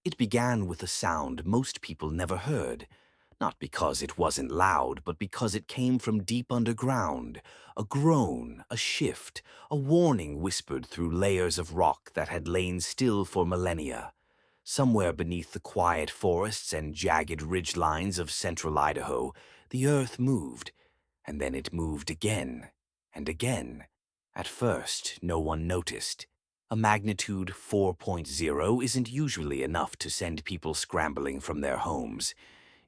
It began with a sound most people never heard, not because it wasn't loud, but because it came from deep underground. A groan, a shift, a warning whispered through layers of rock that had lain still for millennia. Somewhere beneath the quiet forests and jagged ridgelines of central Idaho, the earth moved, and then it moved again and again. At first, no one noticed. A magnitude 4.0 isn't usually enough to send people scrambling from their homes.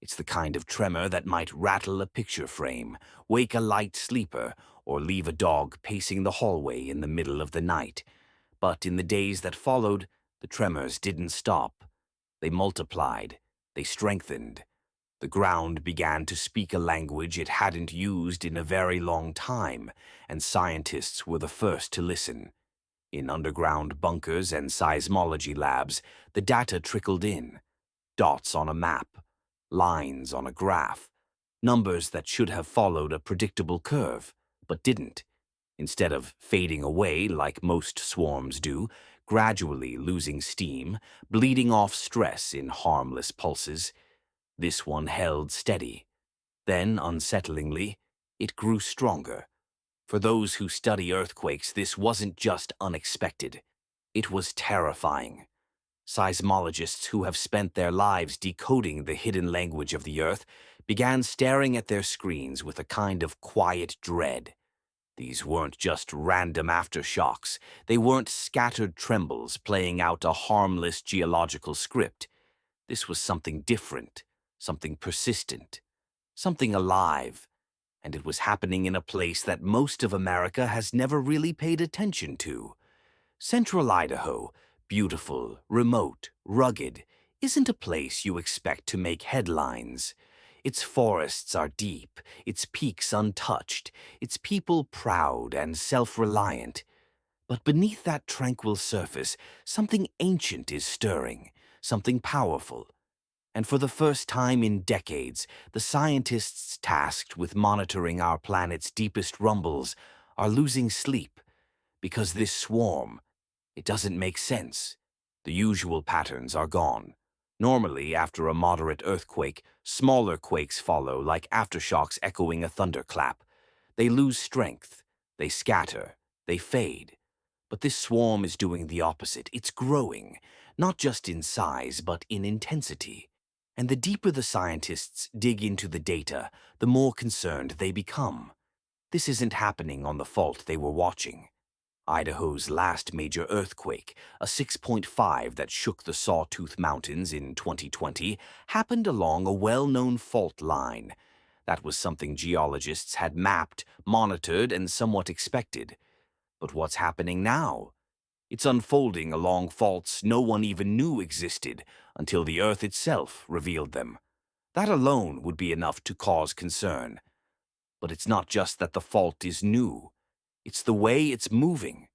It's the kind of tremor that might rattle a picture frame, wake a light sleeper, or leave a dog pacing the hallway in the middle of the night. But in the days that followed, the tremors didn't stop. They multiplied. They strengthened. The ground began to speak a language it hadn't used in a very long time, and scientists were the first to listen. In underground bunkers and seismology labs, the data trickled in. Dots on a map, lines on a graph, numbers that should have followed a predictable curve, but didn't. Instead of fading away like most swarms do, gradually losing steam, bleeding off stress in harmless pulses, this one held steady. Then, unsettlingly, it grew stronger. For those who study earthquakes, this wasn't just unexpected. It was terrifying. Seismologists who have spent their lives decoding the hidden language of the earth began staring at their screens with a kind of quiet dread. These weren't just random aftershocks. They weren't scattered trembles playing out a harmless geological script. This was something different, something persistent, something alive, and it was happening in a place that most of America has never really paid attention to. Central Idaho, beautiful, remote, rugged, isn't a place you expect to make headlines. Its forests are deep, its peaks untouched, its people proud and self-reliant. But beneath that tranquil surface, something ancient is stirring, something powerful. And for the first time in decades, the scientists tasked with monitoring our planet's deepest rumbles are losing sleep. Because this swarm, it doesn't make sense. The usual patterns are gone. Normally, after a moderate earthquake, smaller quakes follow like aftershocks echoing a thunderclap. They lose strength, they scatter, they fade. But this swarm is doing the opposite. It's growing, not just in size, but in intensity. And the deeper the scientists dig into the data, the more concerned they become. This isn't happening on the fault they were watching. Idaho's last major earthquake, a 6.5 that shook the Sawtooth Mountains in 2020, happened along a well-known fault line. That was something geologists had mapped, monitored, and somewhat expected. But what's happening now? It's unfolding along faults no one even knew existed until the Earth itself revealed them. That alone would be enough to cause concern. But it's not just that the fault is new. It's the way it's moving.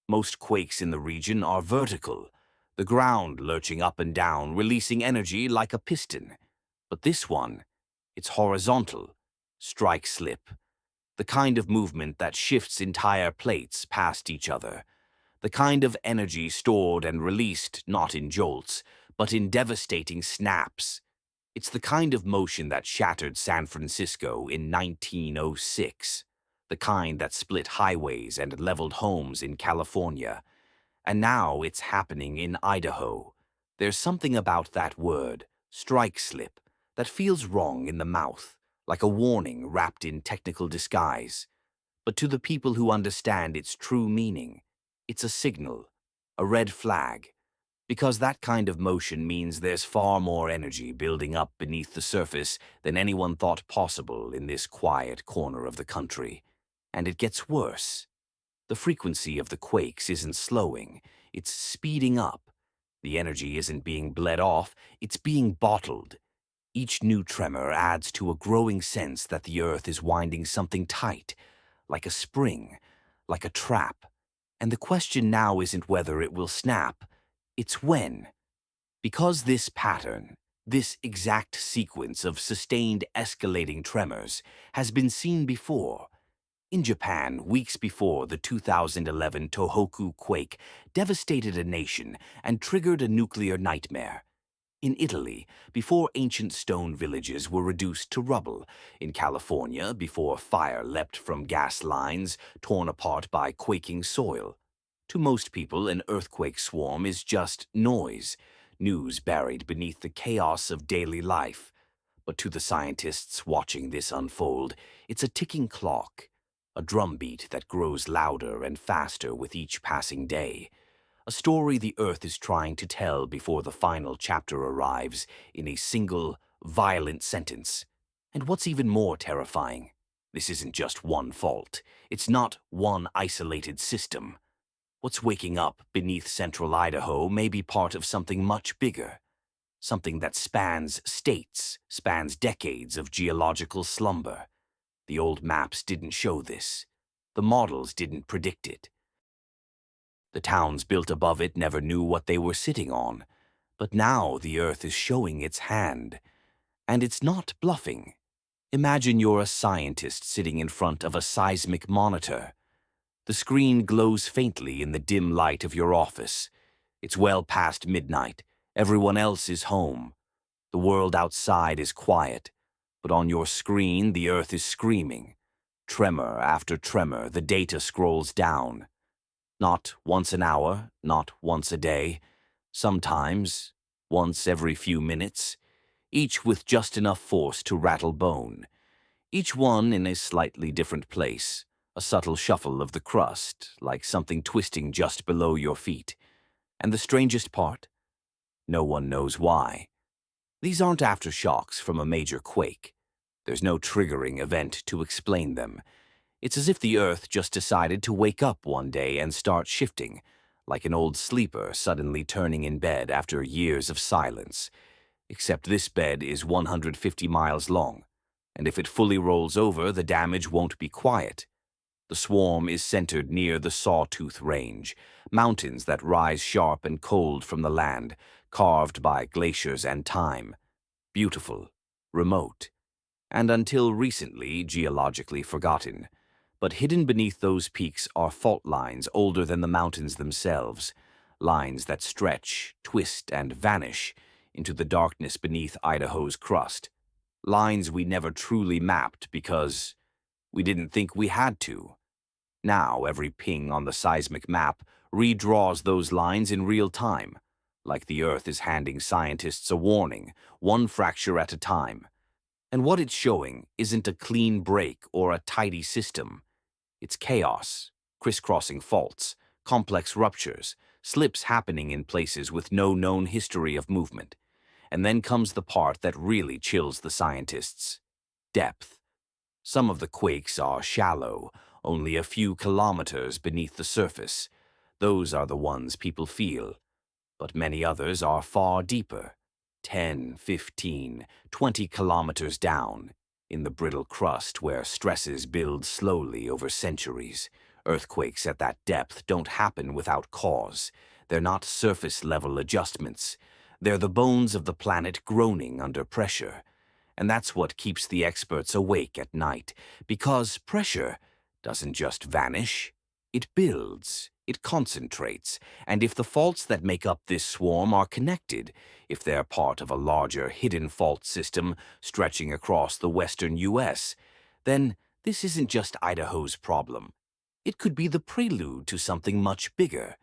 Most quakes in the region are vertical, the ground lurching up and down, releasing energy like a piston. But this one, it's horizontal, strike-slip, the kind of movement that shifts entire plates past each other, the kind of energy stored and released not in jolts, but in devastating snaps. It's the kind of motion that shattered San Francisco in 1906. The kind that split highways and leveled homes in California. And now it's happening in Idaho. There's something about that word, strike slip, that feels wrong in the mouth, like a warning wrapped in technical disguise. But to the people who understand its true meaning, it's a signal, a red flag, because that kind of motion means there's far more energy building up beneath the surface than anyone thought possible in this quiet corner of the country. And it gets worse. The frequency of the quakes isn't slowing, it's speeding up. The energy isn't being bled off, it's being bottled. Each new tremor adds to a growing sense that the earth is winding something tight, like a spring, like a trap. And the question now isn't whether it will snap, it's when. Because this pattern, this exact sequence of sustained escalating tremors, has been seen before. In Japan, weeks before the 2011 Tohoku quake devastated a nation and triggered a nuclear nightmare. In Italy, before ancient stone villages were reduced to rubble. In California, before fire leapt from gas lines torn apart by quaking soil. To most people, an earthquake swarm is just noise, news buried beneath the chaos of daily life. But to the scientists watching this unfold, it's a ticking clock, a drumbeat that grows louder and faster with each passing day. A story the Earth is trying to tell before the final chapter arrives in a single, violent sentence. And what's even more terrifying, this isn't just one fault. It's not one isolated system. What's waking up beneath Central Idaho may be part of something much bigger. Something that spans states, spans decades of geological slumber. The old maps didn't show this. The models didn't predict it. The towns built above it never knew what they were sitting on. But now the Earth is showing its hand. And it's not bluffing. Imagine you're a scientist sitting in front of a seismic monitor. The screen glows faintly in the dim light of your office. It's well past midnight. Everyone else is home. The world outside is quiet. But on your screen, the Earth is screaming. Tremor after tremor, the data scrolls down. Not once an hour, not once a day. Sometimes, once every few minutes. Each with just enough force to rattle bone. Each one in a slightly different place. A subtle shuffle of the crust, like something twisting just below your feet. And the strangest part? No one knows why. These aren't aftershocks from a major quake. There's no triggering event to explain them. It's as if the Earth just decided to wake up one day and start shifting, like an old sleeper suddenly turning in bed after years of silence. Except this bed is 150 miles long, and if it fully rolls over, the damage won't be quiet. The swarm is centered near the Sawtooth Range, mountains that rise sharp and cold from the land, carved by glaciers and time. Beautiful, remote, and until recently geologically forgotten. But hidden beneath those peaks are fault lines older than the mountains themselves, lines that stretch, twist, and vanish into the darkness beneath Idaho's crust. Lines we never truly mapped because we didn't think we had to. Now every ping on the seismic map redraws those lines in real time, like the Earth is handing scientists a warning, one fracture at a time. And what it's showing isn't a clean break or a tidy system. It's chaos, crisscrossing faults, complex ruptures, slips happening in places with no known history of movement. And then comes the part that really chills the scientists. Depth. Some of the quakes are shallow, only a few kilometers beneath the surface. Those are the ones people feel. But many others are far deeper, 10, 15, 20 kilometers down, in the brittle crust where stresses build slowly over centuries. Earthquakes at that depth don't happen without cause. They're not surface-level adjustments. They're the bones of the planet groaning under pressure. And that's what keeps the experts awake at night, because pressure doesn't just vanish, it builds, it concentrates, and if the faults that make up this swarm are connected, if they're part of a larger hidden fault system stretching across the western U.S., then this isn't just Idaho's problem. It could be the prelude to something much bigger.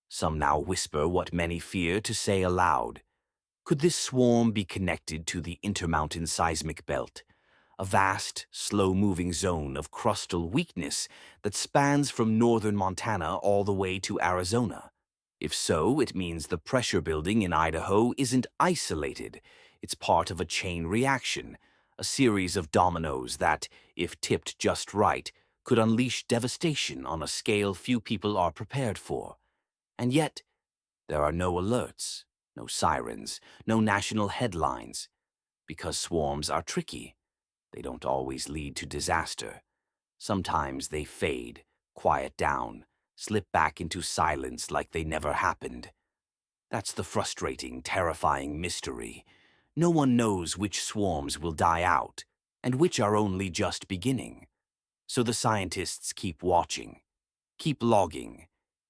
Some now whisper what many fear to say aloud. Could this swarm be connected to the Intermountain Seismic Belt, a vast, slow-moving zone of crustal weakness that spans from northern Montana all the way to Arizona? If so, it means the pressure building in Idaho isn't isolated. It's part of a chain reaction, a series of dominoes that, if tipped just right, could unleash devastation on a scale few people are prepared for. And yet, there are no alerts, no sirens, no national headlines, because swarms are tricky. They don't always lead to disaster. Sometimes they fade, quiet down, slip back into silence like they never happened. That's the frustrating, terrifying mystery. No one knows which swarms will die out, and which are only just beginning. So the scientists keep watching, keep logging,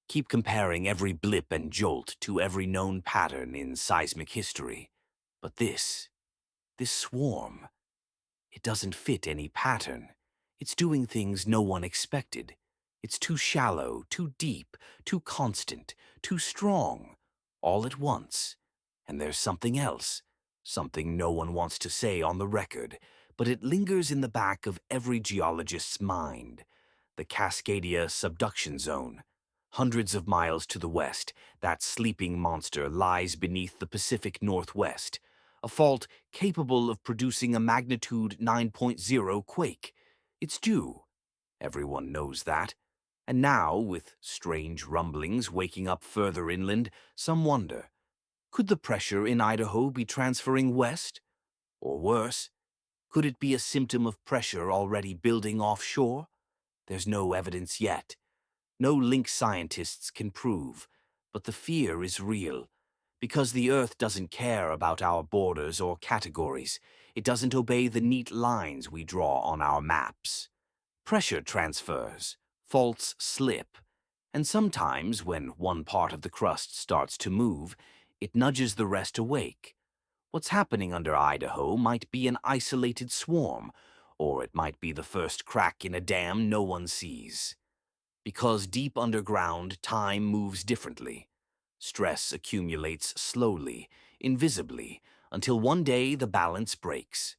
keep comparing every blip and jolt to every known pattern in seismic history. But this swarm, it doesn't fit any pattern. It's doing things no one expected. It's too shallow, too deep, too constant, too strong, all at once. And there's something else, something no one wants to say on the record, but it lingers in the back of every geologist's mind. The Cascadia subduction zone. Hundreds of miles to the west, that sleeping monster lies beneath the Pacific Northwest, a fault capable of producing a magnitude 9.0 quake. It's due. Everyone knows that. And now, with strange rumblings waking up further inland, some wonder, could the pressure in Idaho be transferring west? Or worse, could it be a symptom of pressure already building offshore? There's no evidence yet. No link scientists can prove, but the fear is real. Because the Earth doesn't care about our borders or categories. It doesn't obey the neat lines we draw on our maps. Pressure transfers, faults slip, and sometimes when one part of the crust starts to move, it nudges the rest awake. What's happening under Idaho might be an isolated swarm, or it might be the first crack in a dam no one sees. Because deep underground, time moves differently. Stress accumulates slowly, invisibly, until one day the balance breaks.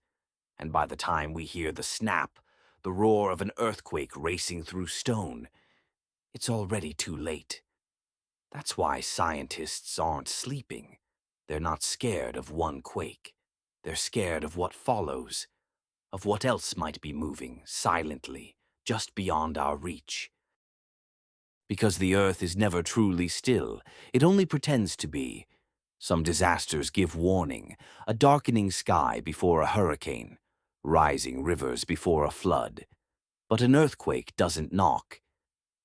And by the time we hear the snap, the roar of an earthquake racing through stone, it's already too late. That's why scientists aren't sleeping. They're not scared of one quake. They're scared of what follows, of what else might be moving, silently, just beyond our reach. Because the Earth is never truly still, it only pretends to be. Some disasters give warning, a darkening sky before a hurricane, rising rivers before a flood. But an earthquake doesn't knock.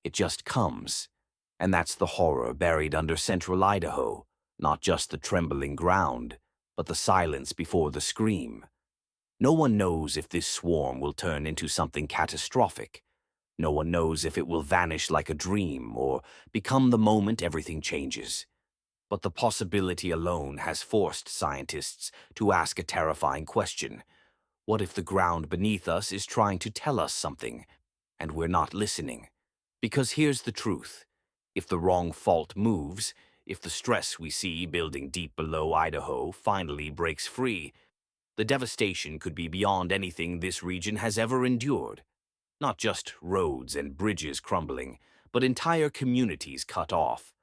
It just comes. And that's the horror buried under Central Idaho, not just the trembling ground, but the silence before the scream. No one knows if this swarm will turn into something catastrophic. No one knows if it will vanish like a dream or become the moment everything changes. But the possibility alone has forced scientists to ask a terrifying question. What if the ground beneath us is trying to tell us something, and we're not listening? Because here's the truth. If the wrong fault moves, if the stress we see building deep below Idaho finally breaks free, the devastation could be beyond anything this region has ever endured. Not just roads and bridges crumbling, but entire communities cut off.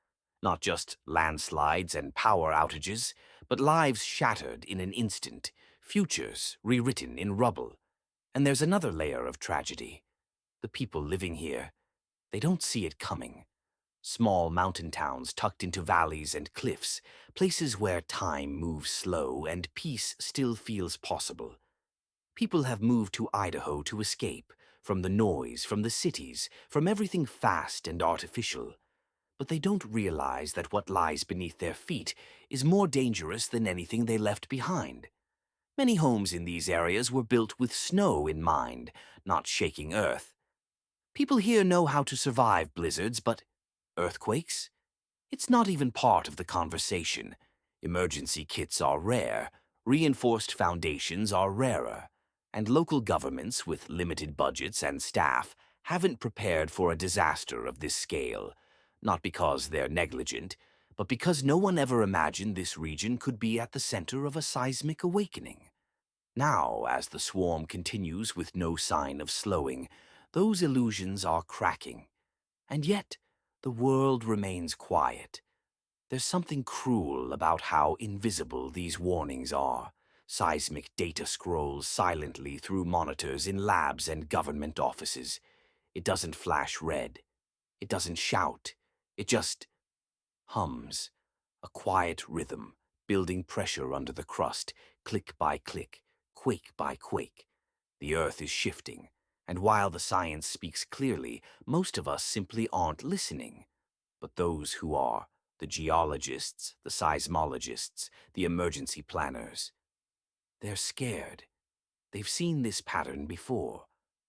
Not just landslides and power outages, but lives shattered in an instant, futures rewritten in rubble. And there's another layer of tragedy. The people living here, they don't see it coming. Small mountain towns tucked into valleys and cliffs, places where time moves slow and peace still feels possible. People have moved to Idaho to escape from the noise, from the cities, from everything fast and artificial. But they don't realize that what lies beneath their feet is more dangerous than anything they left behind. Many homes in these areas were built with snow in mind, not shaking earth. People here know how to survive blizzards, but earthquakes? It's not even part of the conversation. Emergency kits are rare, reinforced foundations are rarer, and local governments with limited budgets and staff haven't prepared for a disaster of this scale, not because they're negligent, but because no one ever imagined this region could be at the center of a seismic awakening. Now, as the swarm continues with no sign of slowing, those illusions are cracking. And yet, the world remains quiet. There's something cruel about how invisible these warnings are. Seismic data scrolls silently through monitors in labs and government offices. It doesn't flash red. It doesn't shout. It just hums. A quiet rhythm, building pressure under the crust, click by click, quake by quake. The Earth is shifting, and while the science speaks clearly, most of us simply aren't listening. But those who are, the geologists, the seismologists, the emergency planners, they're scared. They've seen this pattern before,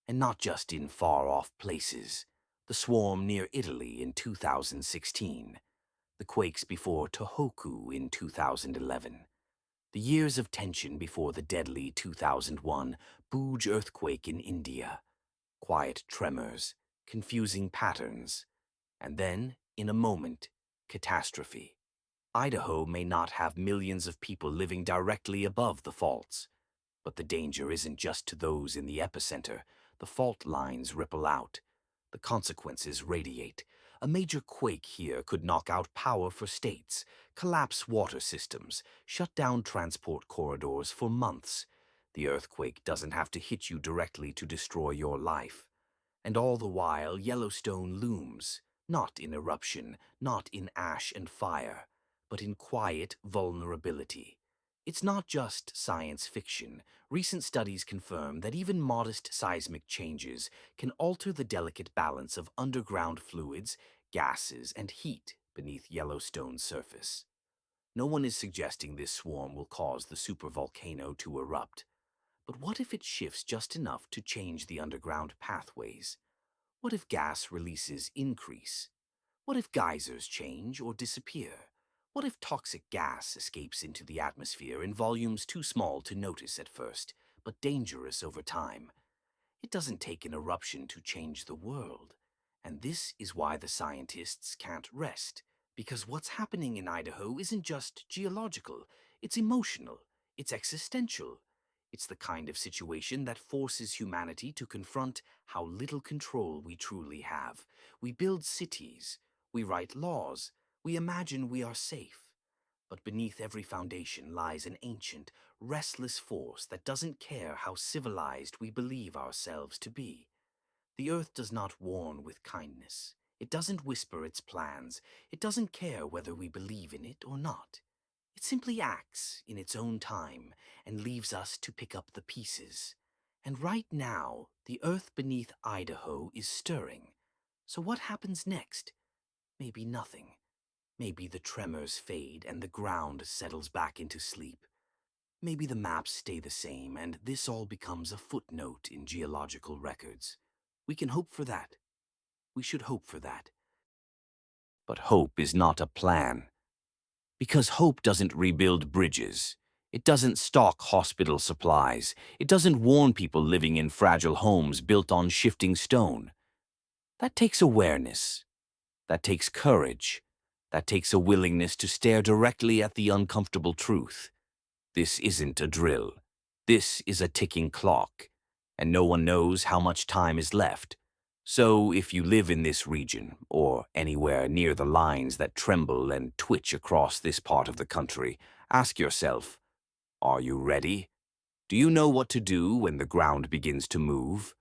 and not just in far-off places. The swarm near Italy in 2016, the quakes before Tohoku in 2011. The years of tension before the deadly 2001 Bhuj earthquake in India. Quiet tremors, confusing patterns, and then, in a moment, catastrophe. Idaho may not have millions of people living directly above the faults, but the danger isn't just to those in the epicenter. The fault lines ripple out. The consequences radiate. A major quake here could knock out power for states, collapse water systems, shut down transport corridors for months. The earthquake doesn't have to hit you directly to destroy your life. And all the while, Yellowstone looms, not in eruption, not in ash and fire, but in quiet vulnerability. It's not just science fiction. Recent studies confirm that even modest seismic changes can alter the delicate balance of underground fluids, gases, and heat beneath Yellowstone's surface. No one is suggesting this swarm will cause the supervolcano to erupt. But what if it shifts just enough to change the underground pathways? What if gas releases increase? What if geysers change or disappear? What if toxic gas escapes into the atmosphere in volumes too small to notice at first, but dangerous over time? It doesn't take an eruption to change the world. And this is why the scientists can't rest. Because what's happening in Idaho isn't just geological, it's emotional, it's existential. It's the kind of situation that forces humanity to confront how little control we truly have. We build cities, we write laws, we imagine we are safe. But beneath every foundation lies an ancient, restless force that doesn't care how civilized we believe ourselves to be. The earth does not warn with kindness. It doesn't whisper its plans. It doesn't care whether we believe in it or not. It simply acts in its own time and leaves us to pick up the pieces. And right now, the earth beneath Idaho is stirring. So what happens next? Maybe nothing. Maybe the tremors fade and the ground settles back into sleep. Maybe the maps stay the same and this all becomes a footnote in geological records. We can hope for that. We should hope for that. But hope is not a plan. Because hope doesn't rebuild bridges. It doesn't stock hospital supplies. It doesn't warn people living in fragile homes built on shifting stone. That takes awareness. That takes courage. That takes a willingness to stare directly at the uncomfortable truth. This isn't a drill. This is a ticking clock, and no one knows how much time is left. So if you live in this region, or anywhere near the lines that tremble and twitch across this part of the country, ask yourself, are you ready? Do you know what to do when the ground begins to move?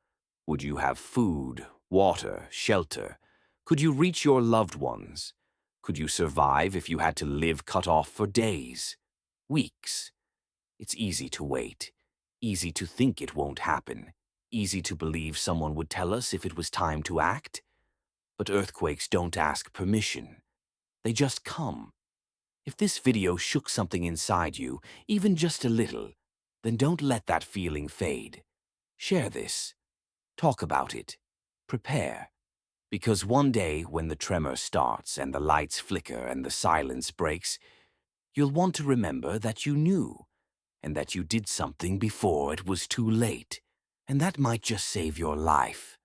Would you have food, water, shelter? Could you reach your loved ones? Could you survive if you had to live cut off for days, weeks? It's easy to wait, easy to think it won't happen, easy to believe someone would tell us if it was time to act. But earthquakes don't ask permission. They just come. If this video shook something inside you, even just a little, then don't let that feeling fade. Share this. Talk about it. Prepare. Because one day, when the tremor starts and the lights flicker and the silence breaks, you'll want to remember that you knew, and that you did something before it was too late. And that might just save your life.